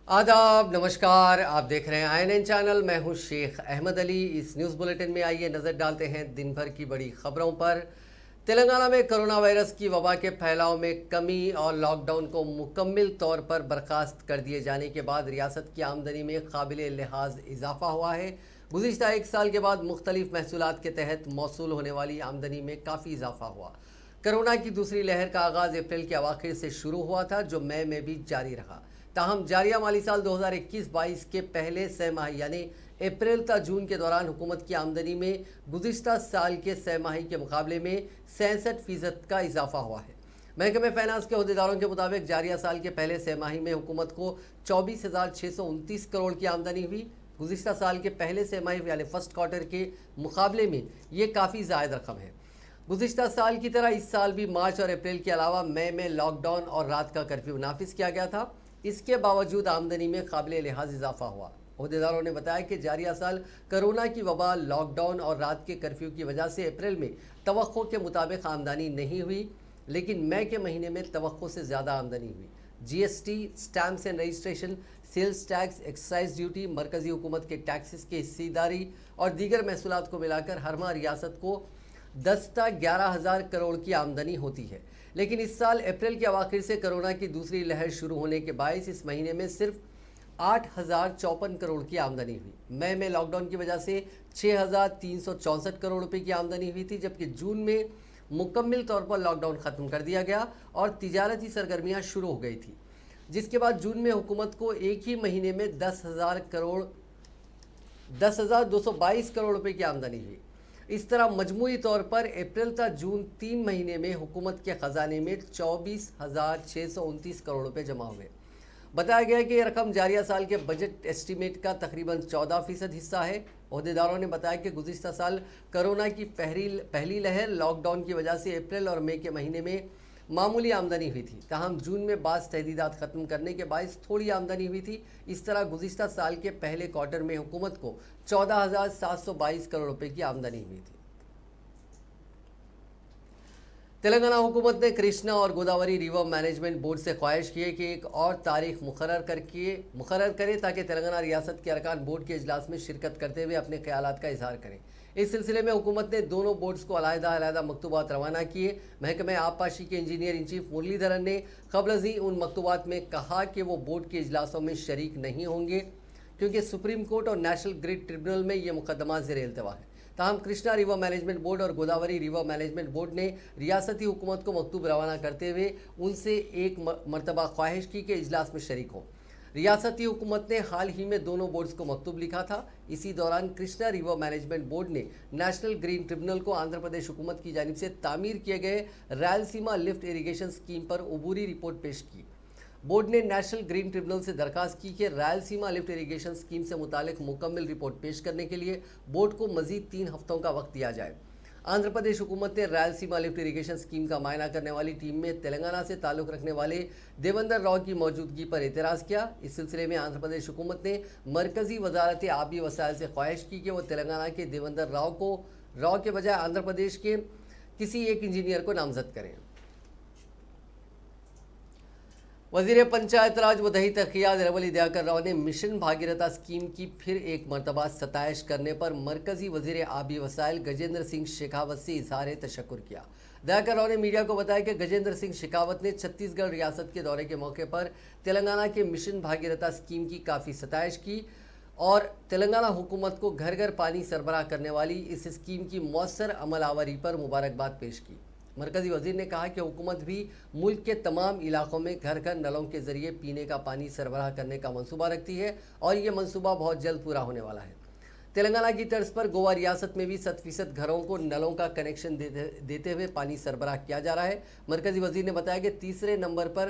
आदाब नमस्कार। आप देख रहे हैं INN चैनल। मैं हूं शेख अहमद अली। इस न्यूज़ बुलेटिन में आइए नज़र डालते हैं दिन भर की बड़ी खबरों पर। तेलंगाना में कोरोना वायरस की वबा के फैलाव में कमी और लॉकडाउन को मुकम्मल तौर पर बर्खास्त कर दिए जाने के बाद रियासत की आमदनी में काबिल लिहाज इजाफा हुआ है। गुज़िश्ता एक साल के बाद मुख्तलिफ महसूलात के तहत मौसूल होने वाली आमदनी में काफ़ी इजाफा हुआ। कोरोना की दूसरी लहर का आगाज़ अप्रैल के अवाखिर से शुरू हुआ था, जो मई में भी जारी रहा। ताहम जारिया माली साल 2021-22 के पहले सहमाही यानी अप्रैल ता जून के दौरान हुकूमत की आमदनी में गुज़िश्ता साल के सहमाही के मुकाबले में 66% का इजाफा हुआ है। महकमे फाइनेंस के अहदेदारों के मुताबिक जारिया साल के पहले सहमाही में हुकूमत को 24,629 करोड़ की आमदनी हुई। गुज़िश्ता साल के पहले सहमाही यानी फर्स्ट क्वार्टर के मुकाबले में ये काफ़ी ज़ायद रकम है। गुज़िश्ता साल की तरह इस साल भी मार्च और अप्रैल के अलावा मई में लॉकडाउन और रात का कर्फ्यू नाफिज किया गया था। इसके बावजूद आमदनी में काबिल लिहाज इजाफा हुआ। अहदेदारों ने बताया कि जारिया साल कोरोना की वबा, लॉकडाउन और रात के कर्फ्यू की वजह से अप्रैल में तवक्को के मुताबिक आमदनी नहीं हुई, लेकिन मई के महीने में तवक्को से ज़्यादा आमदनी हुई। GST, stamps and registration, sales tax, excise duty, मरकजी हुकूमत के टैक्सेस की हिस्सेदारी और दीगर महसूलात को मिलाकर हर माह रियासत को 11,000 करोड़ की आमदनी होती है। लेकिन इस साल अप्रैल के अवाखिर से कोरोना की दूसरी लहर शुरू होने के बायस इस महीने में सिर्फ 8,054 करोड़ की आमदनी हुई। मई में लॉकडाउन की वजह से 6,364 करोड़ रुपए की आमदनी हुई थी, जबकि जून में मुकम्मल तौर पर लॉकडाउन ख़त्म कर दिया गया और तिजारती सरगर्मियां शुरू हो गई थी, जिसके बाद जून में हुकूमत को एक ही महीने में 10,222 करोड़ रुपए की आमदनी हुई। इस तरह मजमूई तौर पर अप्रैल तक जून 3 महीने में हुकूमत के ख़जाने में 24,629 करोड़ रुपए जमा हुए। बताया गया कि यह रकम जारिया साल के बजट एस्टीमेट का तकरीबन 14% हिस्सा है। अहदेदारों ने बताया कि गुज़िश्ता साल कोरोना की पहली लहर लॉकडाउन की वजह से अप्रैल और मई के महीने में मामूली आमदनी हुई थी। ताहम जून में बाज़ तहदीदात ख़त्म करने के बायस थोड़ी आमदनी हुई थी। इस तरह गुज़िश्ता साल के पहले क्वार्टर में हुकूमत को 14,722 करोड़ रुपए की आमदनी हुई थी। तेलंगाना हुकूमत ने कृष्णा और गोदावरी रिवर मैनेजमेंट बोर्ड से ख्वाहिश की है कि एक और तारीख मुकर्रर करे ताकि तेलंगाना रियासत के अरकान बोर्ड के इजलास में शिरकत करते हुए अपने ख्यालात का इजहार करें। इस सिलसिले में हुकूमत ने दोनों बोर्ड्स को अलहदा मकतूबात रवाना किए। महकमे आबपाशी के इंजीनियर इन चीफ मुरलीधरन ने कबल उन मकतूबात में कहा कि वो बोर्ड के इजलासों में शरीक नहीं होंगे, क्योंकि सुप्रीम कोर्ट और नेशनल ग्रिड ट्रिब्यूनल में ये मुकदमा ज़ेर इल्तवा है। ताहम कृष्णा रिवर मैनेजमेंट बोर्ड और गोदावरी रिवर मैनेजमेंट बोर्ड ने रियासती हुकूमत को मकतूब रवाना करते हुए उनसे एक मरतबा ख्वाहिश की कि इजलास में शरीक हो। रियासती हुकूमत ने हाल ही में दोनों बोर्ड्स को मकतूब लिखा था। इसी दौरान कृष्णा रिवर मैनेजमेंट बोर्ड ने नेशनल ग्रीन ट्रिब्यूनल को आंध्र प्रदेश हुकूमत की जानिब से तामीर किए गए रायलसीमा लिफ्ट इरीगेशन स्कीम पर अबूरी रिपोर्ट पेश की। बोर्ड ने नेशनल ग्रीन ट्रिब्यूनल से दरखास्त की कि रायलसीमा लिफ्ट इरीगेशन स्कीम से मुतालिक मुकम्मल रिपोर्ट पेश करने के लिए बोर्ड को मजीद 3 हफ्तों का वक्त दिया जाए। आंध्र प्रदेश हुकूमत ने रायलसीमा लिफ्ट इरीगेशन स्कीम का मायना करने वाली टीम में तेलंगाना से ताल्लुक़ रखने वाले देवेंद्र राव की मौजूदगी पर एतराज़ किया। इस सिलसिले में आंध्र प्रदेश हुकूमत ने मरकज़ी वजारत आबी वसाइल से ख्वाहिश की कि वह तेलंगाना के देवेंद्र राव के बजाय आंध्र प्रदेश के किसी एक इंजीनियर को नामजद करें। वज़ीर पंचायत राज व दही तरक्यात रवली दयाकर राव ने मिशन भागीरथा स्कीम की फिर एक मरतबा सताइश करने पर मरकज़ी वज़ीर आबी वसाइल गजेंद्र सिंह शेखावत से इजहार तशक्कुर किया। दयाकर राव ने मीडिया को बताया कि गजेंद्र सिंह शेखावत ने छत्तीसगढ़ रियासत के दौरे के मौके पर तेलंगाना के मिशन भागीरथा स्कीम की काफ़ी सताइश की और तेलंगाना हुकूमत को घर घर पानी सरबराह करने वाली इस स्कीम की मौसर अमल आवरी पर मुबारकबाद पेश की। मरकज़ी वज़ीर ने कहा कि हुकूमत भी मुल्क के तमाम इलाकों में घर घर नलों के ज़रिए पीने का पानी सरबराह करने का मंसूबा रखती है और ये मंसूबा बहुत जल्द पूरा होने वाला है। तेलंगाना की तर्ज पर गोवा रियासत में भी 100% घरों को नलों का कनेक्शन देते हुए पानी सरबराह किया जा रहा है। मरकज़ी वज़ीर ने बताया कि तीसरे नंबर पर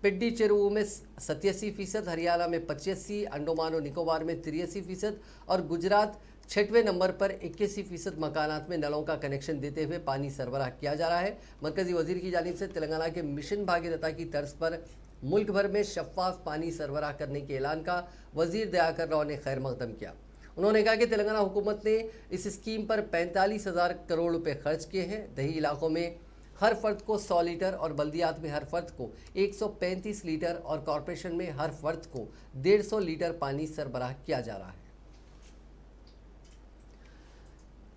पिड्डी चेरुवू में 87%, हरियाणा में 85%, अंडोमान और निकोबार में 83% और गुजरात 6वें नंबर पर 81% मकानात में नलों का कनेक्शन देते हुए पानी सरबराह किया जा रहा है। मरकज़ी वज़ीर की जानिब से तेलंगाना के मिशन भागीरथा की तर्ज पर मुल्क भर में शफाफ पानी सरबराह करने के ऐलान का वज़ीर दयाकर राव ने खैर मकदम किया। उन्होंने कहा कि तेलंगाना हुकूमत ने इस स्कीम पर 45,000 करोड़ रुपए खर्च किए हैं। दही इलाकों में हर फर्द को 100 लीटर और बल्दियात में हर फर्द को 135 लीटर और कॉरपोरेशन में हर फर्द को 150 लीटर पानी सरबराह किया जा रहा है।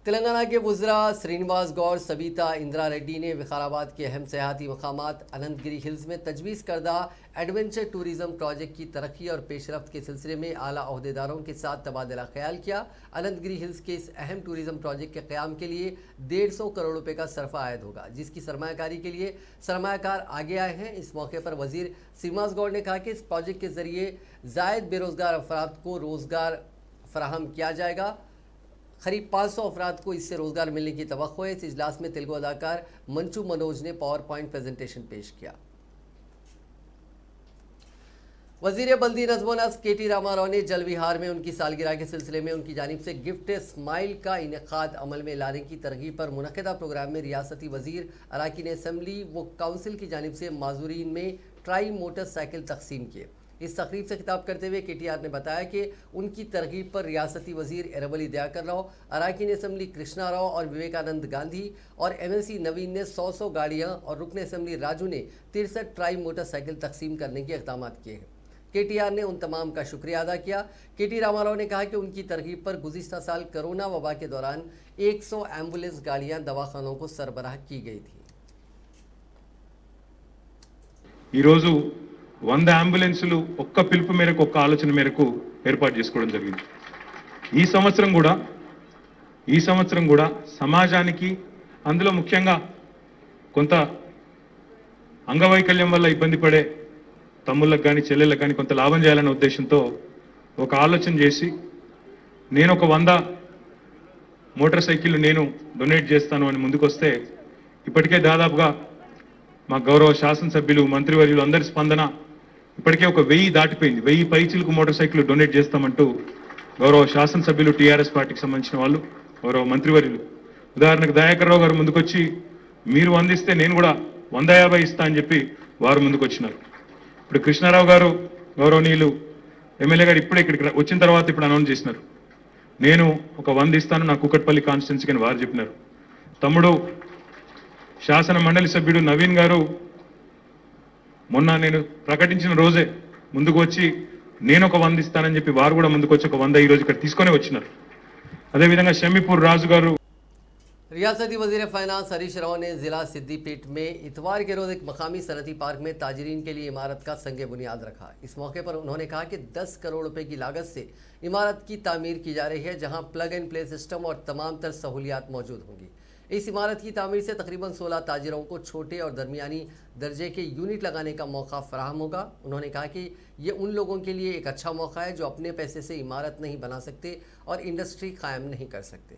तेलंगाना के वुज़रा श्रीनिवास गौर, सबिता इंदिरा रेड्डी ने विकाराबाद के अहम सयाहती मकामात अनंतगिरी हिल्स में तजवीज़ करदा एडवेंचर टूरिज़्म प्रोजेक्ट की तरक्की और पेशरफ्त के सिलसिले में आला ओहदेदारों के साथ तबादला ख्याल किया। अनंतगिरी हिल्स के इस अहम टूरिज़्म प्रोजेक्ट के क़याम के लिए 150 करोड़ रुपये का सरफा आयद होगा, जिसकी सरमायाकारी के लिए सरमायाकार आगे आए हैं। इस मौके पर वज़ीर श्रीनिवास गौर ने कहा कि इस प्रोजेक्ट के ज़रिए ज़ायद बेरोज़गार अफराद को रोज़गार फराहम किया जाएगा। करीब 500 अफराद को इससे रोज़गार मिलने की तवक्को है। इस इजलास में तेलुगु अदाकार मंचू मनोज ने पावर पॉइंट प्रेजेंटेशन पेश किया। वज़ीर बल्दी नज़्म नस्क KT रामाराव ने जल विहार में उनकी सालगिरह के सिलसिले में उनकी जानिब से गिफ्ट स्माइल का इनेकाद अमल में लाने की तरगीब पर मुनक़िदा प्रोग्राम में रियासती वज़ीर, अराकीन असम्बली व काउंसिल की जानिब से माज़ूरीन में ट्राई मोटरसाइकिल तकसीम किए। इस तकरीब से खिताब करते हुए KTR ने बताया कि उनकी तरगीब पर रियासती वज़ीर एरवली दयाकर राव, अराकीन असम्बली कृष्णा राव और विवेकानंद गांधी और MLC नवीन ने 100 गाड़ियाँ और रुकन असम्बली राजू ने 63 ट्राई मोटरसाइकिल तकसीम करने के इक़दाम किए हैं। KTR ने उन तमाम का शुक्रिया अदा किया। KT रामाराव ने कहा कि उनकी तरगीब पर गुज़िश्ता साल कोरोना वबा के दौरान 100 एम्बुलेंस गाड़ियाँ दवाखानों को सरबराह की गई थी। 100 అంబులెన్సులు ఒక్క పిలుపు మేరకు ఒక్క ఆలోచన మేరకు ఏర్పాటు చేసుకోవడం జరిగింది। ఈ సంవత్సరం కూడా సమాజానికి, అందులో ముఖ్యంగా కొంత అంగవైకల్యం వల్ల ఇబ్బంది పడే తమ్ముళ్ళకి కానీ చెల్లెళ్ళకి కానీ కొంత లాభం చేయాలనే ఉద్దేశంతో ఒక ఆలోచన చేసి నేను ఒక 100 మోటార్ సైకిళ్ళు నేను డొనేట్ చేస్తాను అని ముందుకొస్తే ఇప్పటికే దాదాపుగా మా గౌరవ శాసనసభ్యులు, మంత్రివర్యులు అందరి స్పందన ఇప్పటికే ఒక 1000 దాటిపోయింది। 1000 పైచిలకు మోటార్ సైకిల్ డొనేట్ చేస్తామంటూ గౌరవ శాసనసభ్యులు, TRS పార్టీకి సంబంధించిన వాళ్ళు, గౌరవ మంత్రివర్యులు, ఉదాహరణకు దయాకర్ రావు గారు ముందుకొచ్చి మీరు అందిస్తే నేను కూడా 150 ఇస్తా అని చెప్పి వారు ముందుకొచ్చినారు। ఇప్పుడు కృష్ణారావు గారు గౌరవనీయులు ఎమ్మెల్యే గారు ఇప్పుడే ఇక్కడికి వచ్చిన తర్వాత ఇప్పుడు అనౌన్స్ చేసినారు, నేను ఒక 100 ఇస్తాను నా కుకట్పల్లి కాన్స్టిట్యున్సీకి అని వారు చెప్పినారు। తమ్ముడు శాసన మండలి సభ్యుడు నవీన్ గారు మొన్న నేను ప్రకటించిన రోజే ముందుకు వచ్చి నేను ఒక 100 ఇస్తానని చెప్పి వారు కూడా ముందుకు వచ్చి ఒక 100 ఈ రోజు ఇక్కడ తీసుకొని వచ్చినారు। అదేవిధంగా షమీపూర్ రాజు గారు। रियासती वज़ीर फाइनेंस हरीश राव ने ज़िला सिद्दीपेट में इतवार के रोज़ एक मकामी सनती पार्क में ताजरीन के लिए इमारत का संग बुनियाद रखा। इस मौके पर उन्होंने कहा कि 10 करोड़ रुपए की लागत से इमारत की तामीर की जा रही है, जहां प्लग एंड प्ले सिस्टम और तमाम तर सहूलियात मौजूद होंगी। इस इमारत की तामीर से तकरीबन 16 ताजिरों को छोटे और दरमियानी दर्जे के यूनिट लगाने का मौका फराहम होगा। उन्होंने कहा कि ये उन लोगों के लिए एक अच्छा मौका है जो अपने पैसे से इमारत नहीं बना सकते और इंडस्ट्री कायम नहीं कर सकते।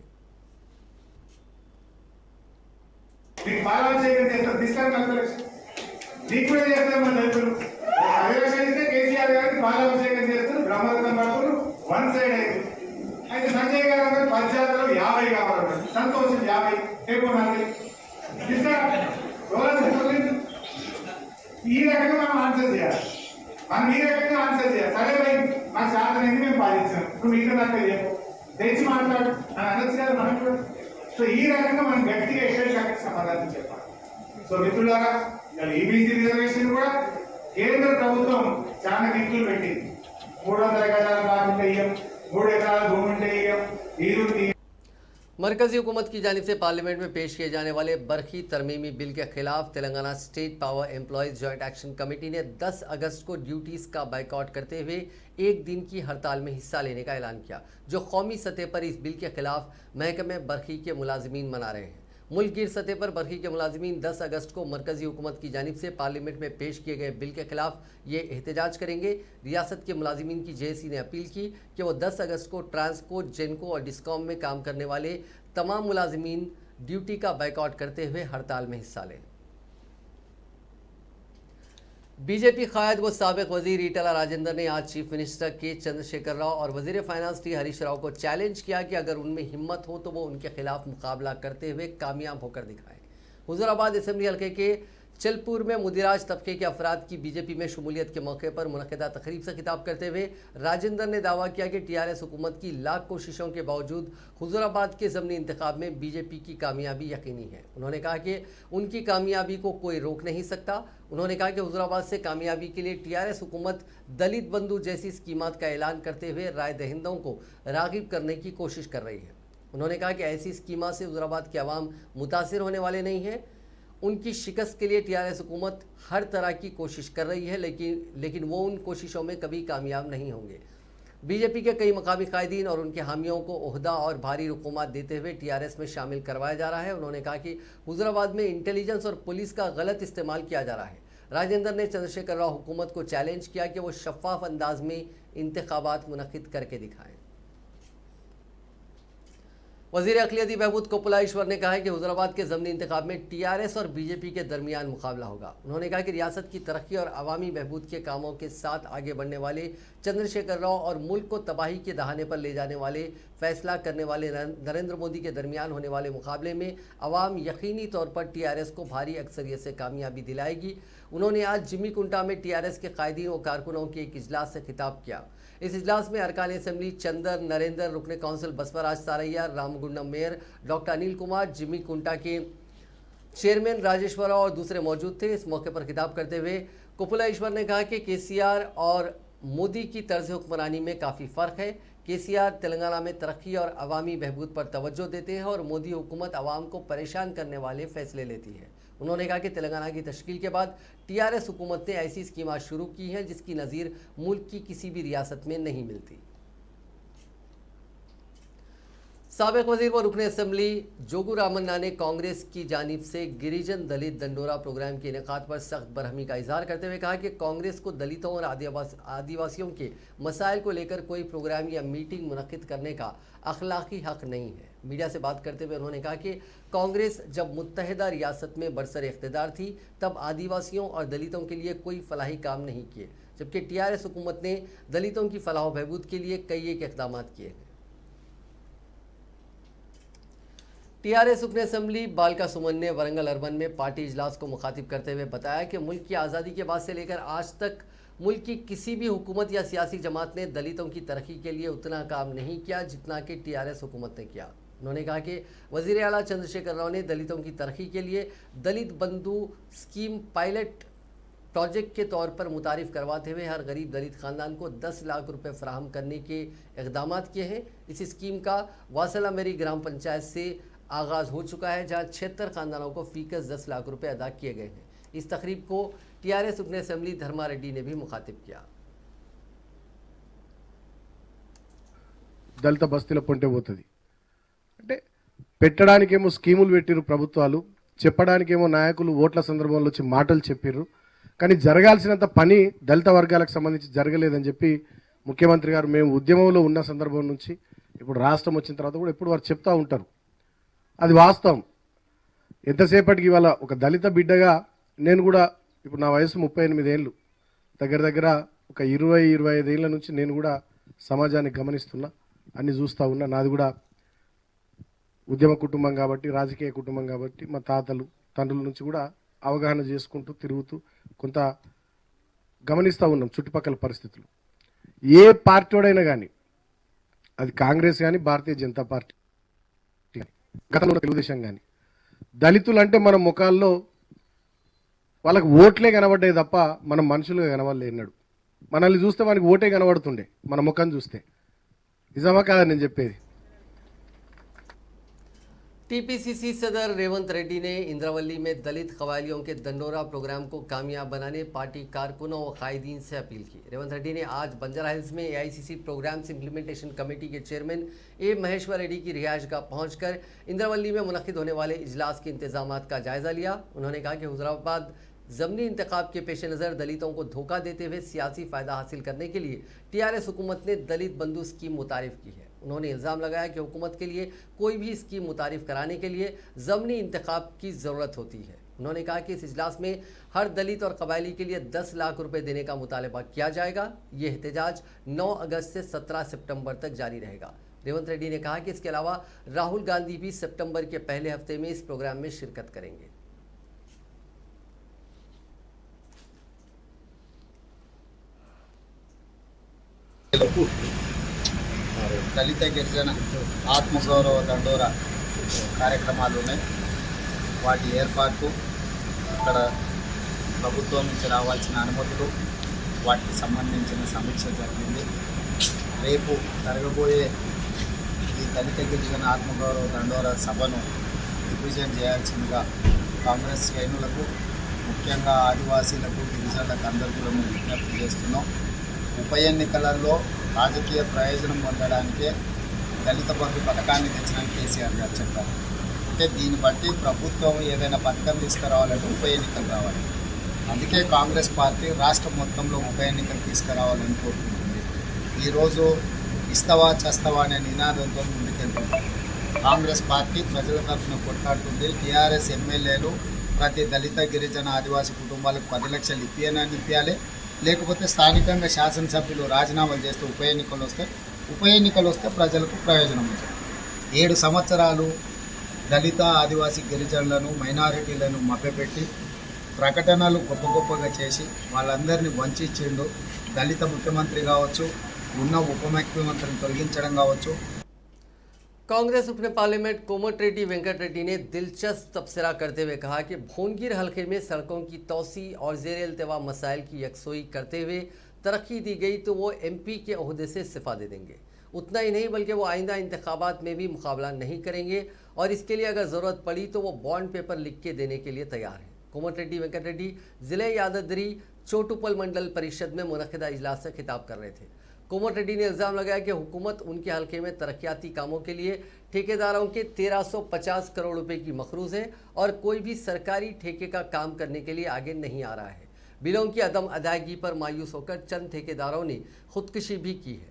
అయితే సంజయ్ గారు అందరూ పంచాయతీలో 50 కావాలి, సంతోషం 50 అయిపోయినాయి। ఈ రకంగా మనం ఆన్సర్ చేయాలి, సరే భయ్ మాకు శాతం మేము పాటించాం, ఇప్పుడు మీకు నాకు తెచ్చి మాట్లాడు అని అనొచ్చు కదా మనం కూడా। సో ఈ రకంగా మనం గట్టిగా ఎక్కడికక్కడ సమాధానం చెప్పాలి। సో మిత్రులారా, EBC రిజర్వేషన్ కూడా కేంద్ర ప్రభుత్వం చాలా గిఫ్ట్లు పెట్టింది। 300 గజాల బాగుంటే ఇయ్యం, 3 ఎకరాల భూమి ఉంటే ఇయ్యం, ఈ मरकजी हुकूमत की जानिब से पार्लियामेंट में पेश किए जाने वाले बरखी तरमीमी बिल के खिलाफ Telangana state power employees joint action committee ने 10 अगस्त को ड्यूटीज़ का बाइकआउट करते हुए 1 दिन की हड़ताल में हिस्सा लेने का ऐलान किया, जो कौमी सतह पर इस बिल के खिलाफ महकमे बरखी के मुलाजिमीन मना रहे हैं। मुल्क गिर सतह पर बरखी के मुलाजिमीन 10 अगस्त को मरकजी हुकूमत की जानिब से पार्लियामेंट में पेश किए गए बिल के खिलाफ ये एहतजाज करेंगे। रियासत के मुलाजिमीन की JSC ने अपील की कि वो 10 अगस्त को ट्रांसको, जेनको और डिस्कॉम में काम करने वाले तमाम मुलाजिमीन ड्यूटी का बाइकआउट करते हुए हड़ताल में हिस्सा लें। बीजेपी कायद व साबिक वजीर ईटला राजेंद्र ने आज चीफ मिनिस्टर के चंद्रशेखर राव और वजीर फाइनेंस टी हरीश राव को चैलेंज किया कि अगर उनमें हिम्मत हो तो वो उनके खिलाफ मुकाबला करते हुए कामयाब होकर दिखाएं। हुजूराबाद असेंबली हल्के के चलपुर में मुदिराज तबके के अफराद की बीजेपी में शमूलियत के मौके पर मुनक़िदा तकरीब से खिताब करते हुए राजेंद्र ने दावा किया कि टीआरएस हुकूमत की लाख कोशिशों के बावजूद हुजूराबाद के ज़मनी इंतखाब में बीजेपी की कामयाबी यकीनी है। उन्होंने कहा कि उनकी कामयाबी को कोई रोक नहीं सकता। उन्होंने कहा कि हुजूराबाद से कामयाबी के लिए टीआरएस हुकूमत दलित बंधु जैसी स्कीमात का ऐलान करते हुए राय दहिंदों को राग़िब करने की कोशिश कर रही है। उन्होंने कहा कि ऐसी स्कीमा से हुजूराबाद के अवाम मुतासिर होने वाले नहीं हैं। उनकी शिकस्त के लिए टीआरएस हुकूमत हर तरह की कोशिश कर रही है, लेकिन वो उन कोशिशों में कभी कामयाब नहीं होंगे। बीजेपी के कई मकामी कायदीन और उनके हामियों को ओहदा और भारी रुकूमत देते हुए टीआरएस में शामिल करवाया जा रहा है। उन्होंने कहा कि हुजूराबाद में इंटेलिजेंस और पुलिस का गलत इस्तेमाल किया जा रहा है। राजेंद्र ने चंद्रशेखर राव हुकूमत को चैलेंज किया कि वो शफाफ अंदाज में इंतखाबात मुनक्किद करके दिखाएं। वज़ीर अक़लियती बहबूद कोपुलाईश्वर ने कहा है कि हुजूराबाद के ज़मनी इंतखाब में टीआरएस और बीजेपी के दरमियान मुकाबला होगा। उन्होंने कहा कि रियासत की तरक्की और अवामी बहबूद के कामों के साथ आगे बढ़ने वाले चंद्रशेखर राव और मुल्क को तबाही के दहाने पर ले जाने वाले फैसला करने वाले नरेंद्र मोदी के दरमियान होने वाले मुकाबले में अवाम यकीनी तौर पर टीआरएस को भारी अक्सरियत से कामयाबी दिलाएगी। उन्होंने आज जिमी कुंटा में टीआरएस के कायदीन और कारकुनों के एक इजलास से खिताब किया। इस इजलास में अरकान असम्बली चंदर नरेंद्र, रुकन council Basavaraj Saraiah, Ramagundam mayor doctor Anil Kumar, Jammikunta के चेयरमैन राजेश्वर राव और दूसरे मौजूद थे। इस मौके पर खिताब करते हुए कोपुलाईश्वर ने कहा कि केसीआर और मोदी की तर्ज हुक्मरानी में काफ़ी फ़र्क है। केसीआर तेलंगाना में तरक्की और अवामी बहबूद पर तवज्जो देते हैं और मोदी हुकूमत अवाम को परेशान करने वाले फैसले लेती है। उन्होंने कहा कि तेलंगाना की तश्कील के बाद टीआरएस हुकूमत ने ऐसी स्कीमात शुरू की हैं जिसकी नज़ीर मुल्क की किसी भी रियासत में नहीं मिलती। साबिक वज़ीर व रुकन असम्बली जोगू रामन्ना ने कांग्रेस की जानिब से गिरिजन दलित दंडोरा प्रोग्राम के इनेकाद पर सख्त बरहमी का इजहार करते हुए कहा कि कांग्रेस को दलितों और आदिवासियों के मसाइल को लेकर कोई प्रोग्राम या मीटिंग मुनक्किद करने का अखलाकी हक नहीं है। मीडिया से बात करते हुए उन्होंने कहा कि कांग्रेस जब मुत्तहिदा रियासत में बरसर इख्तिदार थी तब आदिवासियों और दलितों के लिए कोई फलाही काम नहीं किए, जबकि टीआरएस हुकूमत ने दलितों की फलाह बहबूद के लिए कई एक इक़दाम किए हैं। टीआरएस रुकन असम्बली बालका सुमन ने वरंगल अर्बन में पार्टी इजलास को मुखातिब करते हुए बताया कि मुल्क की आज़ादी के बाद से लेकर आज तक मुल्क की किसी भी हुकूमत या सियासी जमात ने दलितों की तरक्की के लिए उतना काम नहीं किया जितना कि टीआरएस हुकूमत ने किया। उन्होंने कहा कि वज़ीर आला चंद्रशेखर राव ने दलितों की तरक्की के लिए दलित बंधु स्कीम पायलट प्रोजेक्ट के तौर पर मुतारिफ़ करवाते हुए हर गरीब दलित ख़ानदान को 10 लाख रुपए फराहम करने के इक़दाम किए हैं। इस स्कीम का वासला मेरी ग्राम पंचायत से आगाज़ हो चुका है, जहाँ 76 ख़ानदानों को फ़ीकस 10 लाख रुपए अदा किए गए हैं। इस तकरीब को टीआरएस रुकन असम्बली धर्मा रेड्डी ने भी मुखातिब किया। దళిత బస్తీల పొంటే పోతుంది అంటే పెట్టడానికేమో స్కీములు పెట్టిరు ప్రభుత్వాలు, చెప్పడానికేమో నాయకులు ఓట్ల సందర్భంలో వచ్చి మాటలు చెప్పిర్రు, కానీ జరగాల్సినంత పని దళిత వర్గాలకు సంబంధించి జరగలేదని చెప్పి ముఖ్యమంత్రి గారు మేము ఉద్యమంలో ఉన్న సందర్భం నుంచి ఇప్పుడు రాష్ట్రం వచ్చిన తర్వాత కూడా ఎప్పుడు వారు చెప్తా ఉంటారు. అది వాస్తవం. ఎంతసేపటికి ఇవాళ ఒక దళిత బిడ్డగా నేను కూడా ఇప్పుడు నా వయసు 38 ఏళ్ళు, దగ్గర దగ్గర ఒక 20-25 ఏళ్ళ నుంచి నేను కూడా సమాజాన్ని గమనిస్తున్నా, అన్ని చూస్తూ ఉన్నా. నాది కూడా ఉద్యమ కుటుంబం కాబట్టి, రాజకీయ కుటుంబం కాబట్టి మా తాతలు తండ్రుల నుంచి కూడా అవగాహన చేసుకుంటూ తిరుగుతూ కొంత గమనిస్తూ ఉన్నాం చుట్టుపక్కల పరిస్థితులు. ఏ పార్టీ వాడైనా కానీ, అది కాంగ్రెస్ కానీ భారతీయ జనతా పార్టీ గతంలో తెలుగుదేశం కానీ, దళితులు అంటే మన ముఖాల్లో వాళ్ళకి ఓట్లే కనబడ్డాయి తప్ప మనం మనుషులుగా కనబడలేన్నాడు. మనల్ని చూస్తే మనకి ఓటే కనబడుతుండే మన ముఖం చూస్తే. నిజమా కాదని నేను చెప్పేది. टीपीसीसी सदर रेवंत रेड्डी ने इंद्रावली में दलित कबायलियों के दंडोरा प्रोग्राम को कामयाब बनाने पार्टी कारकुनों और कायदीन से अपील की। रेवंत रेड्डी ने आज बंजारा हिल्स में एआईसीसी प्रोग्राम्स इम्प्लीमेंटेशन कमेटी के चेयरमैन ए महेश्वर रेड्डी की रिहायशगाह पहुंचकर इंद्रावली में मुनक्किद होने वाले इजलास के इंतजामात का जायजा लिया। उन्होंने कहा कि हुजूराबाद ज़मनी इंतखाब के पेश नज़र दलितों को धोखा देते हुए सियासी फ़ायदा हासिल करने के लिए टीआरएस हुकूमत ने दलित बंधु स्कीम मुतारिफ़ की है। उन्होंने इल्ज़ाम लगाया कि हुकूमत के लिए कोई भी स्कीम मुतारिफ़ कराने के लिए ज़मनी इंतखाब की ज़रूरत होती है। उन्होंने कहा कि इस इजलास में हर दलित और कबायली के लिए 10 लाख रुपए देने का मुतालबा किया जाएगा। ये एहतजाज 9 अगस्त से 17 सितंबर तक जारी रहेगा। रेवंत रेड्डी ने कहा कि इसके अलावा राहुल गांधी भी सितंबर के पहले हफ्ते में इस प्रोग्राम में शिरकत करेंगे। దళిత గిరిజన ఆత్మగౌరవ దండోరా కార్యక్రమాలు ఉన్నాయి. వాటి ఏర్పాటు, ఇక్కడ ప్రభుత్వం నుంచి రావాల్సిన అనుమతులు, వాటికి సంబంధించిన సమీక్ష జరిగింది. రేపు జరగబోయే ఈ దళిత గిరిజన ఆత్మగౌరవ దండోరా సభను దిగ్విజయం చేయాల్సిందిగా కాంగ్రెస్ శ్రేణులకు, ముఖ్యంగా ఆదివాసీలకు, గిరిజనులకు అందరికీ మేము విజ్ఞప్తి చేస్తున్నాం. ఉప ఎన్నికలలో రాజకీయ ప్రయోజనం పొందడానికే దళిత బంధు పథకాన్ని తెచ్చిన కేసీఆర్ గారు చెప్పారు. అంటే దీన్ని బట్టి ప్రభుత్వం ఏదైనా పథకం తీసుకురావాలంటే ఉప ఎన్నికలు రావాలి. అందుకే కాంగ్రెస్ పార్టీ రాష్ట్రం మొత్తంలో ఉప ఎన్నికలు తీసుకురావాలని కోరుకుంటుంది. ఈరోజు ఇస్తవా చస్తవా అనే నినాదంతో ముందుకెళ్తుంది. కాంగ్రెస్ పార్టీ ప్రజల తరఫున కొట్లాడుతుంది. టీఆర్ఎస్ ఎమ్మెల్యేలు ప్రతి దళిత గిరిజన ఆదివాసీ కుటుంబాలకు 10 లక్షలు ఇప్పియాలి. లేకపోతే స్థానికంగా శాసనసభ్యులు రాజీనామాలు చేస్తే ఉప ఎన్నికలు వస్తే ప్రజలకు ప్రయోజనం ఉంటుంది. 7 సంవత్సరాలు దళిత ఆదివాసీ గిరిజనులను, మైనారిటీలను మభ్యపెట్టి ప్రకటనలు గొప్పగా చేసి వాళ్ళందరినీ వంచిండు. దళిత ముఖ్యమంత్రి కావచ్చు, ఉన్న ఉప ముఖ్యమంత్రిని తొలగించడం కావచ్చు. कांग्रेस उपने पार्लियामेंट कोमटिरेड्डी वेंकट रेड्डी ने दिलचस्प तबसरा करते हुए कहा कि भोनगिर हलके में सड़कों की तोसी और ज़ेर इल्तिवा मसाइल की यकसोई करते हुए तरक्की दी गई तो वो एमपी के ओहदे से इस्तीफा दे देंगे। उतना ही नहीं बल्कि वो आइंदा इंतखाबात में भी मुकाबला नहीं करेंगे और इसके लिए अगर ज़रूरत पड़ी तो वो बॉन्ड पेपर लिख के देने के लिए तैयार है। कोमटिरेड्डी वेंकट रेड्डी ज़िले यादगिरी चोटुपल मंडल परिषद में मुनक़िदा इजलास से खिताब कर रहे थे। कोमटिरेड्डी ने इल्ज़ाम लगाया कि हुकूमत उनके हलके में तरक्याती कामों के लिए ठेकेदारों के 1350 करोड़ रुपए की मखरूज़ है और कोई भी सरकारी ठेके का काम करने के लिए आगे नहीं आ रहा है। बिलों की अदम अदायगी पर मायूस होकर चंद ठेकेदारों ने खुदकुशी भी की है।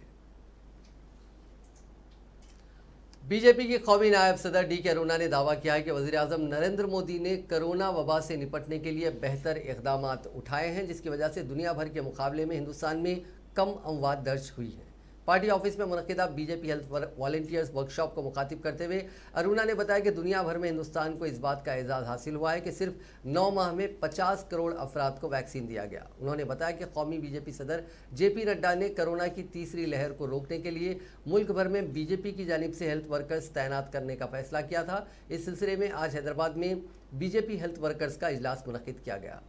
बीजेपी की कौमी नायब सदर डी के अरुणा ने दावा किया है कि वज़ीर-ए-आज़म नरेंद्र मोदी ने कोरोना वबा से निपटने के लिए बेहतर इक़दाम उठाए हैं, जिसकी वजह से दुनिया भर के मुकाबले में हिंदुस्तान में कम अमवात दर्ज हुई है। पार्टी ऑफिस में मुनक़िदा बीजेपी हेल्थ वॉलंटियर्स वर्कशॉप को मुखातिब करते हुए अरुणा ने बताया कि दुनिया भर में हिंदुस्तान को इस बात का एजाज़ हासिल हुआ है कि सिर्फ 9 माह में 50 करोड़ अफराद को वैक्सीन दिया गया। उन्होंने बताया कि कौमी बीजेपी सदर जेपी नड्डा ने कोरोना की तीसरी लहर को रोकने के लिए मुल्क भर में बीजेपी की जानिब से हेल्थ वर्कर्स तैनात करने का फैसला किया था। इस सिलसिले में आज हैदराबाद में बीजेपी हेल्थ वर्कर्स का इजलास मुनक़िद किया गया।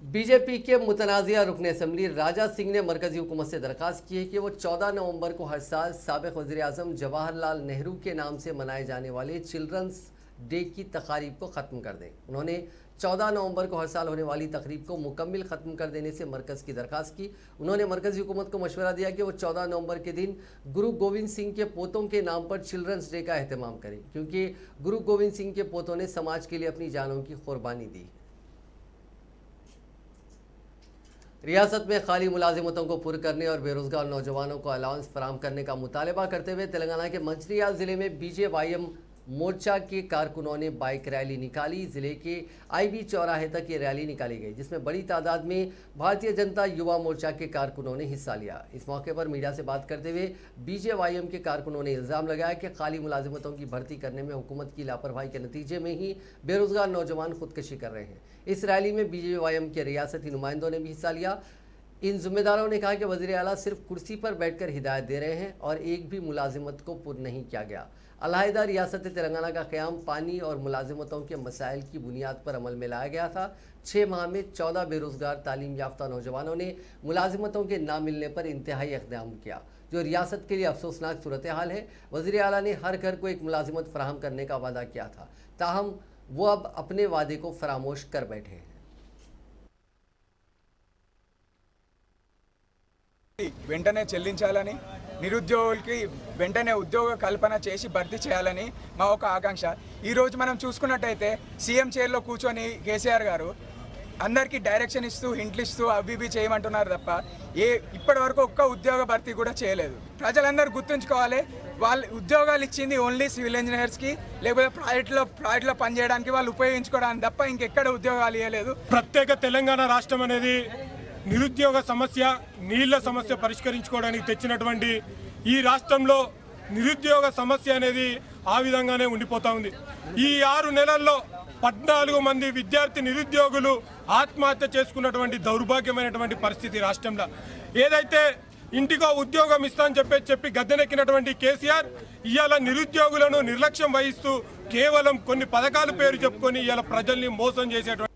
बीजेपी के मुतनाज़िया रुकन असम्बली राजा सिंह ने मरकज़ी हुकूमत से दरख्वास्त की है कि वो 14 नवंबर को हर साल साबिक़ वज़ीर-ए-आज़म जवाहरलाल नेहरू के नाम से मनाए जाने वाले चिल्ड्रंस डे की तक़ारीब को ख़त्म कर दें। उन्होंने 14 नवंबर को हर साल होने वाली तक़रीब को मुकम्मिल ख़त्म कर देने से मरकज़ की दरख्वास्त की। उन्होंने मरकज़ी हुकूमत को मशवरा दिया कि वो 14 नवंबर के दिन गुरु गोविंद सिंह के पोतों के नाम पर चिल्ड्रंस डे का अहतमाम करें, क्योंकि गुरु गोविंद सिंह के पोतों ने समाज के लिए अपनी जानों की कुर्बानी दी। रियासत में खाली मुलाजिमतों को पुर करने और बेरोजगार नौजवानों को अलाउंस फराहम करने का मुतालबा करते हुए तेलंगाना के मंचिरियाल ज़िले में बीजेवाईएम मोर्चा के कारकुनों ने बाइक रैली निकाली। ज़िले के आईबी चौराहे तक ये रैली निकाली गई, जिसमें बड़ी तादाद में भारतीय जनता युवा मोर्चा के कारकुनों ने हिस्सा लिया। इस मौके पर मीडिया से बात करते हुए बीजेवाईएम के कारकुनों ने इल्ज़ाम लगाया कि खाली मुलाजिमतों की भर्ती करने में हुकूमत की लापरवाही के नतीजे में ही बेरोजगार नौजवान खुदकशी कर रहे हैं। इस रैली में बीजेवाईएम के रियासती नुमाइंदों ने भी हिस्सा लिया। इन जिम्मेदारों ने कहा कि वज़ीर आला सिर्फ कुर्सी पर बैठकर हिदायत दे रहे हैं और एक भी मुलाजिमत को पुर नहीं किया गया। अलहदा रियासत तेलंगाना का क़याम पानी और मुलाजिमतों के मसाइल की बुनियाद पर अमल में लाया गया था। 6 माह में 14 बेरोज़गार तालीम याफ्ता नौजवानों ने मुलाजिमतों के ना मिलने पर इंतहाई इक़दाम किया, जो रियासत के लिए अफसोसनाक सूरत हाल है। वज़ीर आला ने हर घर को एक मुलाजिमत फराहम करने का वादा किया था, ताहम वो अब अपने वादे को फरामोश कर बैठे हैं। వెంటనే చెల్లించాలని, నిరుద్యోగులకి వెంటనే ఉద్యోగ కల్పన చేసి భర్తీ చేయాలని మా ఒక ఆకాంక్ష. ఈరోజు మనం చూసుకున్నట్టయితే సీఎం చైర్లో కూర్చొని కేసీఆర్ గారు అందరికీ డైరెక్షన్ ఇస్తూ హింట్లు ఇస్తూ అవి ఇవి చేయమంటున్నారు తప్ప ఇప్పటి వరకు ఒక్క ఉద్యోగ భర్తీ కూడా చేయలేదు. ప్రజలందరూ గుర్తుంచుకోవాలి, వాళ్ళు ఉద్యోగాలు ఇచ్చింది ఓన్లీ సివిల్ ఇంజనీర్స్కి, లేకపోతే ప్రైవేట్లో పనిచేయడానికి వాళ్ళు ఉపయోగించుకోవడానికి తప్ప ఇంకెక్కడ ఉద్యోగాలు ఇవ్వలేదు. ప్రత్యేక తెలంగాణ రాష్ట్రం అనేది నిరుద్యోగ సమస్య, నీళ్ల సమస్య పరిష్కరించుకోవడానికి తెచ్చినటువంటి ఈ రాష్ట్రంలో నిరుద్యోగ సమస్య అనేది ఆ విధంగానే ఉండిపోతా ఉంది. ఈ 6 నెలల్లో 14 మంది విద్యార్థి నిరుద్యోగులు ఆత్మహత్య చేసుకున్నటువంటి దౌర్భాగ్యమైనటువంటి పరిస్థితి రాష్ట్రంలో. ఏదైతే ఇంటికో ఉద్యోగం ఇస్తామని చెప్పి గద్దెనెక్కినటువంటి కేసీఆర్ ఇవాళ నిరుద్యోగులను నిర్లక్ష్యం వహిస్తూ కేవలం కొన్ని పథకాల పేరు చెప్పుకొని ఇవాళ ప్రజల్ని మోసం చేసేటువంటి.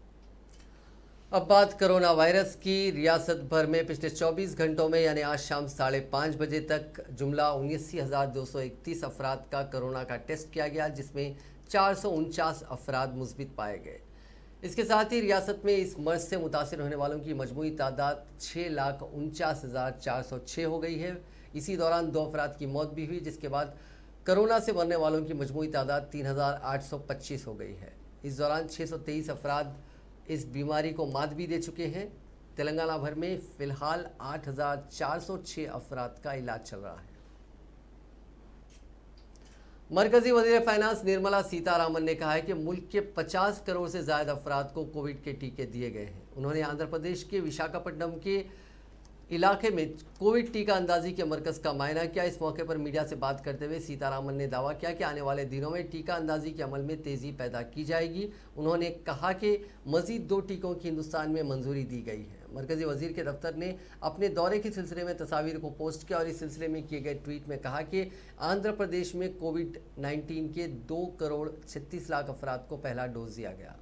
अब बात कोरोना वायरस की। रियासत भर में पिछले 24 घंटों में यानी आज शाम 5:30 बजे तक जुमला 79,231 अफराद का कोरोना का टेस्ट किया गया, जिसमें 449 अफराद मुस्बित पाए गए। इसके साथ ही रियासत में इस मर्ज से मुतासिर होने वालों की मजमूई तादाद 6,49,406 हो गई है। इसी दौरान 2 अफराद की मौत भी हुई, जिसके बाद कोरोना से मरने वालों की मजमूई तादाद 3,825 हो गई है। इस दौरान 623 अफराद इस बीमारी को मात भी दे चुके हैं। तेलंगाना भर में फिलहाल 8,406 अफराद का इलाज चल रहा है। मरकजी वजीर फाइनेंस निर्मला सीतारामन ने कहा है कि मुल्क के 50 करोड़ से ज्यादा अफराद को कोविड के टीके दिए गए हैं। उन्होंने आंध्र प्रदेश के विशाखापट्टनम के इलाके में कोविड टीका अंदाजी के मरकज का मायना किया। इस मौके पर मीडिया से बात करते हुए सीतारामन ने दावा किया कि आने वाले दिनों में टीका अंदाजी के अमल में तेजी पैदा की जाएगी। उन्होंने कहा कि मजीद 2 टीकों की हिंदुस्तान में मंजूरी दी गई है। मरकजी वजीर के दफ्तर ने अपने दौरे के सिलसिले में तस्वीर को पोस्ट किया और इस सिलसिले में किए गए ट्वीट में कहा कि आंध्र प्रदेश में कोविड-19 के 2 करोड़ 36 लाख अफराद को पहला डोज दिया गया।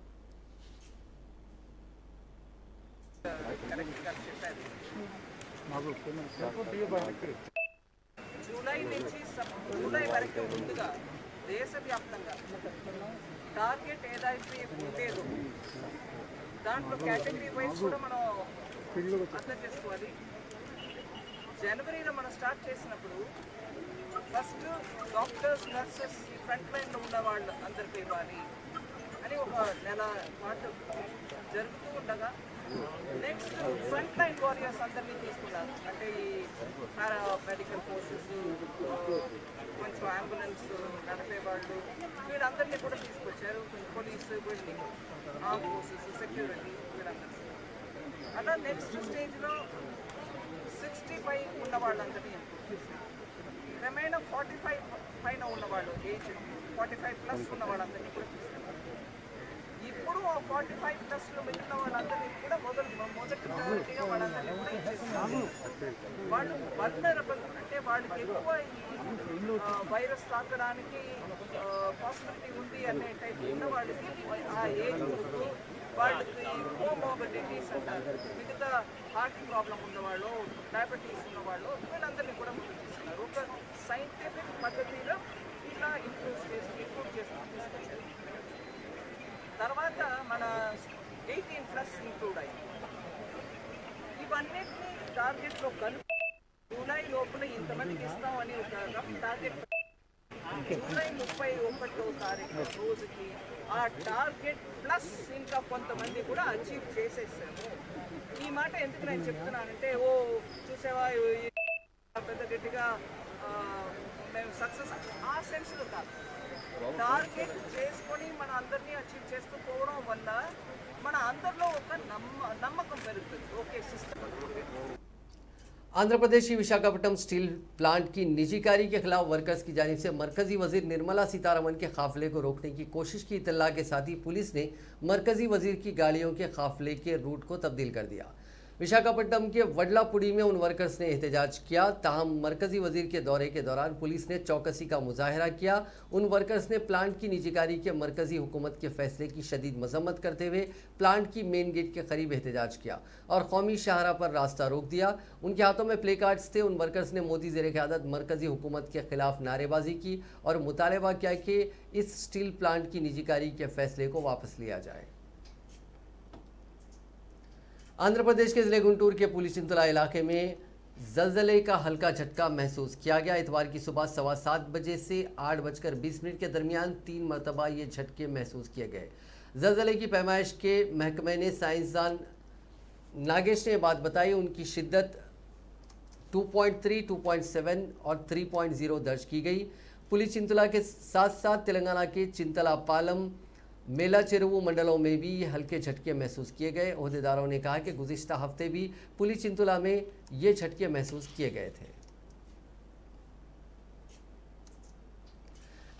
జూలై వరకు ముందుగా దేశవ్యాప్తంగా టార్గెట్ ఏదైతే ఉండేదో దాంట్లో కేటగిరీ వైజ్ కూడా మనం అర్థం చేసుకోవాలి. జనవరిలో మనం స్టార్ట్ చేసినప్పుడు ఫస్ట్ డాక్టర్స్, నర్సెస్, ఫ్రంట్ లైన్లో ఉన్న వాళ్ళు అందరికీ ఇవ్వాలి అని ఒక నెల పాటు జరుగుతూ ఉండగా నెక్స్ట్ ఫ్రంట్ లైన్ వారియర్స్ అందరినీ తీసుకున్నారు. అంటే ఈ పారామెడికల్ ఫోర్సెస్, కొంచెం అంబులెన్స్ నడిపే వాళ్ళు, వీళ్ళందరినీ కూడా తీసుకొచ్చారు. పోలీసు, వీళ్ళని ఆర్మ్ ఫోర్సెస్, సెక్యూరిటీ, వీళ్ళందరినీ. అలా నెక్స్ట్ స్టేజ్లో 65 ఉన్న వాళ్ళందరినీ రిమైన్ 45 పైన ఉన్నవాళ్ళు, ఏజ్ 45 ప్లస్ ఉన్న వాళ్ళందరినీ కూడా తీసుకున్నారు. ఇప్పుడు 45 ప్లస్లో మిగిలిన వాళ్ళందరినీ కూడా మొదటి ప్రయారిటీగా వాళ్ళందరినీ కూడా ఇచ్చేస్తున్నారు. వాళ్ళు వల్నరబుల్, అంటే వాళ్ళకి ఎక్కువ ఈ వైరస్ తాకడానికి పాసిబిలిటీ ఉంది అనే టైప్ ఉన్న వాళ్ళకి ఆ ఏజ్ గ్రూప్, వాళ్ళకి కోమోబిలిటీస్ అంటారు, మిగతా హార్ట్ ప్రాబ్లం ఉన్నవాళ్ళు, డయాబెటీస్ ఉన్నవాళ్ళు, వీళ్ళందరినీ కూడా ముందుకు తీసుకున్నారు. ఒక సైంటిఫిక్ పద్ధతిలో ఇలా ఇంప్రూవ్ చేసి తీసుకొచ్చారు. తర్వాత మన 18 ప్లస్ ఇంక్లూడ్ అయ్యి ఇవన్నిటినీ టార్గెట్లో కలుపు జూలై లోపల ఇంతమందికి ఇస్తామని ఒక రఫ్ టార్గెట్. జూలై 31వ తారీఖు రోజుకి ఆ టార్గెట్ ప్లస్ ఇంకా కొంతమంది కూడా అచీవ్ చేసేసాము. ఈ మాట ఎందుకు నేను చెప్తున్నానంటే, చూసేవా పెద్ద గట్టిగా మేము సక్సెస్ ఆ సెన్స్లో కాదు, టార్గెట్ చేసుకొని మన అందరినీ అచీవ్ చేస్తూ పోవడం వల్ల మన అందరిలో ఒక నమ్మకం పెరుగుతుంది. Okay, system. आंध्र प्रदेश की विशाखापट्टनम स्टील प्लांट की निजीकारी के खिलाफ वर्कर्स की जानिब से मरकजी वजीर निर्मला सीतारमण के काफिले को रोकने की कोशिश की इत्तला के साथ ही पुलिस ने मरकजी वजीर की गाड़ियों के काफिले के रूट को तब्दील कर दिया। विशाखापट्टनम के वडलापुड़ी में उन वर्कर्स ने एहतजाज किया। ताहम मरकजी वजीर के दौरे के दौरान पुलिस ने चौकसी का मुजाहरा किया। उन वर्कर्स ने प्लांट की निजीकारी के मरकजी हुकूमत के फैसले की शदीद मजम्मत करते हुए प्लांट की मेन गेट के करीब एहतजाज किया और कौमी शाहरा पर रास्ता रोक दिया। उनके हाथों में प्ले कार्ड्स थे। उन वर्कर्स ने मोदी ज़ेर क़यादत मरकजी हुकूमत के खिलाफ नारेबाजी की और मुतालबा किया कि इस स्टील प्लांट की निजीकारी के फैसले को वापस लिया जाए। आंध्र प्रदेश के ज़िले गुंटूर के पुलिचिंतला इलाके में ज़लज़ले का हल्का झटका महसूस किया गया। इतवार की सुबह 7:15 बजे से 8:20 के दरमियान 3 मरतबा ये झटके महसूस किए गए। ज़लज़ले की पैमाइश के महकमे ने साइंसदान नागेश ने बात बताई। उनकी शिद्दत 2.3, 2.7 और 3.0 दर्ज की गई। पुलिचिंतला के साथ साथ तेलंगाना के चिंतला पालम, मेला चेरुवु मंडलों में भी हल्के झटके महसूस किए गए। ओहदेदारों ने कहा कि गुज़िश्ता हफ्ते भी पुलिचिंतला में ये झटके महसूस किए गए थे।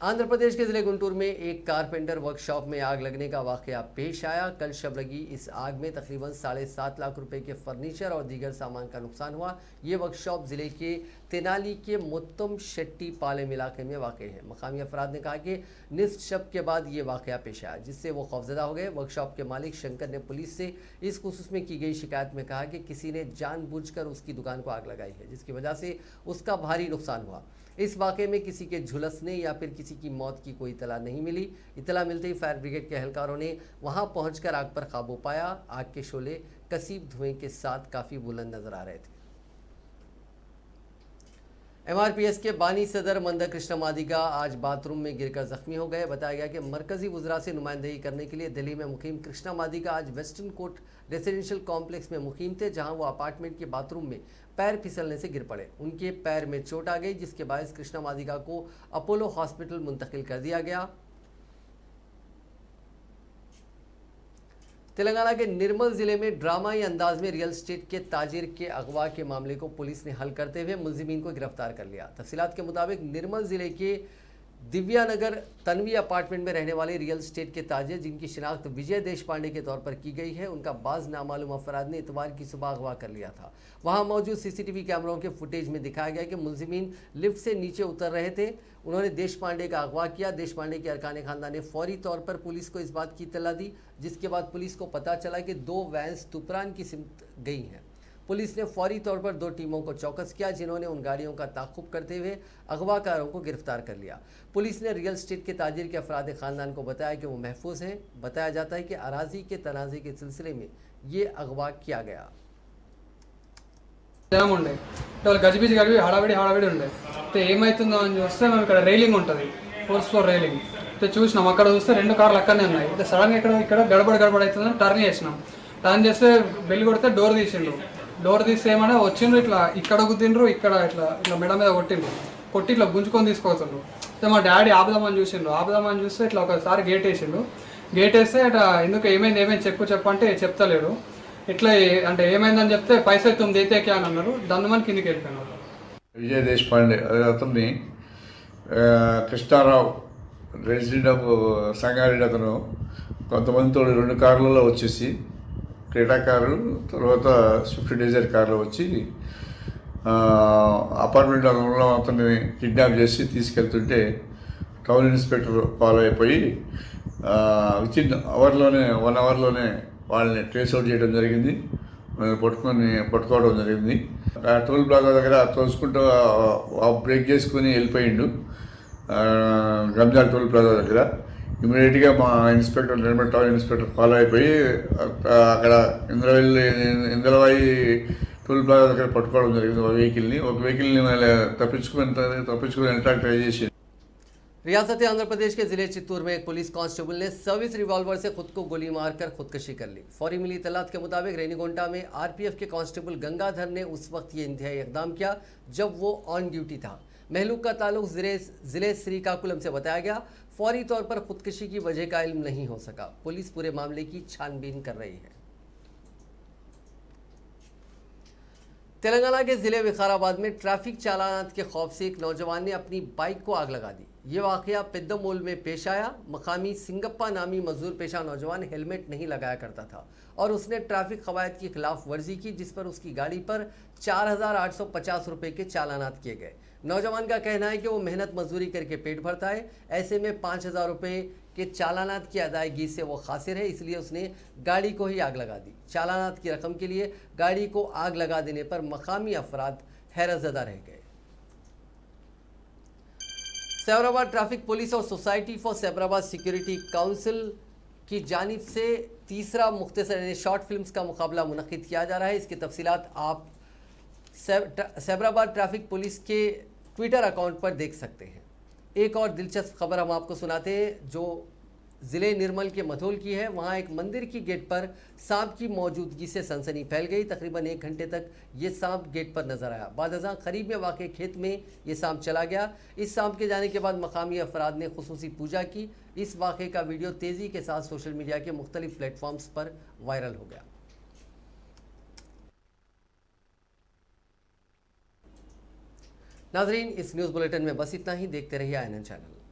आंध्र प्रदेश के जिले गुंटूर में एक कारपेंटर वर्कशॉप में आग लगने का वाकया पेश आया। कल शब लगी इस आग में तकरीबन 7.5 लाख रुपए के फर्नीचर और दीगर सामान का नुकसान हुआ। ये वर्कशॉप जिले के तेनाली के मुत्तम शेट्टी पालेम इलाके में वाक़ है। मकामी अफराद ने कहा कि निस्फ शब के बाद ये वाकया पेश आया, जिससे वो खौफजदा हो गए। वर्कशॉप के मालिक शंकर ने पुलिस से इस खुसूस में की गई शिकायत में कहा कि किसी ने जानबूझकर उसकी दुकान को आग लगाई है, जिसकी वजह से उसका भारी नुकसान हुआ। इस वाक़े में किसी के झुलसने या फिर किसी की मौत की कोई इतला नहीं मिली। इतला मिलते ही फायर ब्रिगेड के एहलकारों ने वहां पहुंचकर आग पर काबू पाया। आग के शोले कसीब धुएं के साथ काफ़ी बुलंद नजर आ रहे थे। MRPS के बानी सदर मंदा कृष्ण मादिगा आज बाथरूम में गिरकर जख्मी हो गए। बताया गया कि मरकजी वुज़रा से नुमाइंदगी करने के लिए दिल्ली में मुकीम कृष्णा मादिगा आज वेस्टर्न कोर्ट रेसिडेंशियल कॉम्प्लेक्स में मुकीम थे, जहां वो अपार्टमेंट के बाथरूम में पैर फिसलने से गिर पड़े। उनके पैर में चोट आ गई, जिसके बायस कृष्णा मादिगा को अपोलो हॉस्पिटल मुंतकिल कर दिया गया। तेलंगाना के निर्मल जिले में ड्रामाई अंदाज में रियल एस्टेट के ताजिर के अगवा के मामले को पुलिस ने हल करते हुए मुलजिमीन को गिरफ्तार कर लिया। तफसीलात के मुताबिक निर्मल जिले के दिव्यानगर तनवी अपार्टमेंट में रहने वाले रियल एस्टेट के ताजिर, जिनकी शिनाख्त विजय देशपांडे के तौर पर की गई है, उनका बाज नामालूम अफराद ने इतवार की सुबह अगवा कर लिया था। वहां मौजूद CCTV कैमरों के फुटेज में दिखाया गया कि मुलजिमीन लिफ्ट से नीचे उतर रहे थे। उन्होंने देशपांडे का अगवा किया। देशपांडे के अरकान खानदान ने फौरी तौर पर पुलिस को इस बात की इत्तला दी, जिसके बाद पुलिस को पता चला कि 2 वैन्स तुपरान की सिमत गई हैं। पुलिस ने फौरी तौर पर 2 टीमों को चौकस किया, जिन्होंने उन गाड़ियों का ताक़ुब करते हुए अगवाकारों को गिरफ्तार कर लिया। पुलिस ने रियल एस्टेट के ताजिर के अफराद खानदान को बताया कि वो महफूज हैं। बताया जाता है कि अराजी के तनाज़े के सिलसिले में ये अगवा किया गया। జనం ఉండే వాళ్ళు గజిబిజి కలిపి హడావిడి ఉండే అయితే ఏమవుతుందో అని చూస్తే మేము ఇక్కడ రైలింగ్ ఉంటుంది 4th ఫ్లోర్ రైలింగ్ అయితే చూసినాం. అక్కడ చూస్తే 2 కార్లు అక్కడనే ఉన్నాయి. అయితే సడన్గా ఇక్కడ గడబడి అవుతుందని టర్న్ చేసినాం. టర్న్ చేస్తే బెల్ కొడితే డోర్ తీసిండు. డోర్ తీస్తే ఏమన్నా వచ్చిండ్రు, ఇట్లా ఇక్కడ గుద్దిండ్రు, ఇక్కడ ఇట్లా మెడ మీద కొట్టి ఇట్లా గుంజుకొని తీసుకొస్తుండ్రు. అయితే మా డాడీ ఆపుదామని చూస్తే ఇట్లా ఒకసారి గేట్ వేసిండు. గేట్ వేస్తే ఇట్లా ఎందుకు ఏమైంది చెప్పు అంటే చెప్తలేడు. ఇట్లా అంటే ఏమైందని చెప్తే పైసా తుమ్ దేతే క్యా అని అన్నారు. దన్నుమని కిందికి వెళ్ళిపోయినారు. విజయ్ దేశపాండే అతన్ని కృష్ణారావు రెసిడెంట్ ఆఫ్ సంగారెడ్డి, అతను కొంతమందితో 2 కార్లలో వచ్చేసి క్రెటా కారు తర్వాత స్విఫ్ట్ డిజైర్ కారులో వచ్చి అపార్ట్మెంట్ లో అతన్ని కిడ్నాప్ చేసి తీసుకెళ్తుంటే టౌన్ ఇన్స్పెక్టర్ ఫాలో అయిపోయి వితిన్ 1 అవర్లోనే వాళ్ళని ట్రేస్ అవుట్ చేయడం జరిగింది. పట్టుకోవడం జరిగింది. టోల్ ప్లాజా దగ్గర తోసుకుంటూ బ్రేక్ చేసుకుని వెళ్ళిపోయిండు. గంజాల్ టోల్ ప్లాజా దగ్గర ఇమీడియట్గా మా inspector Nirmal town inspector follow అయిపోయి అక్కడ ఇంద్రవాయి టోల్ ప్లాజా దగ్గర పట్టుకోవడం జరిగింది. ఒక వెహికల్ని తప్పించుకుని ఎంట్రాక్ ట్రై చేసి। रियासत आंध्र प्रदेश के जिले चित्तूर में एक पुलिस कांस्टेबल ने सर्विस रिवॉल्वर से खुद को गोली मारकर खुदकशी कर ली। फौरी मिली इत्तलात के मुताबिक रेनीगोंटा में RPF के कांस्टेबल गंगाधर ने उस वक्त ये इंतहाई इकदाम किया जब वो ऑन ड्यूटी था। महलूक का ताल्लुक जिले श्रीकाकुलम से बताया गया। फौरी तौर पर खुदकशी की वजह का इल्म नहीं हो सका। पुलिस पूरे मामले की छानबीन कर रही है। तेलंगाना के जिले विकाराबाद में ट्रैफिक चालानात के खौफ से एक नौजवान ने अपनी बाइक को आग लगा दी। ये वाकया पेद्दमोल में पेश आया। मकामी सिंगप्पा नामी मजदूर पेशा नौजवान हेलमेट नहीं लगाया करता था और उसने ट्रैफिक कवायद की खिलाफ वर्जी की, जिस पर उसकी गाड़ी पर 4,850 रुपये के चालानात किए गए। नौजवान का कहना है कि वो मेहनत मजदूरी करके पेट भरता है, ऐसे में 5,000 रुपये के चालानात की अदायगी से वो खासिर है, इसलिए उसने गाड़ी को ही आग लगा दी। चालानात की रकम के लिए गाड़ी को आग लगा देने पर मकामी अफराद हैरतज़दा रह गए। सैबराबाद ट्रैफिक पुलिस और society for Cyberabad security council की जानिब से तीसरा मुख्तसर यानी शॉर्ट फिल्म्स का मुकाबला मुनक्किद किया जा रहा है। इसकी तफसीलात आप सैबराबाद ट्रैफिक पुलिस के ट्विटर अकाउंट पर देख सकते हैं। एक और दिलचस्प खबर हम आपको सुनाते हैं जो ज़िले निर्मल के मथोल की है। वहाँ एक मंदिर की गेट पर सांप की मौजूदगी से सनसनी फैल गई। तकरीबन 1 घंटे तक ये सांप गेट पर नजर आया। बादशाह करीब में वाक़े खेत में ये सांप चला गया। इस सांप के जाने के बाद मकामी अफराद ने खुसूसी पूजा की। इस वाक़े का वीडियो तेज़ी के साथ सोशल मीडिया के मुख्तलिफ प्लेटफॉर्म्स पर वायरल हो गया। नाजरीन, इस न्यूज़ बुलेटिन में बस इतना ही। देखते रहिए INN चैनल।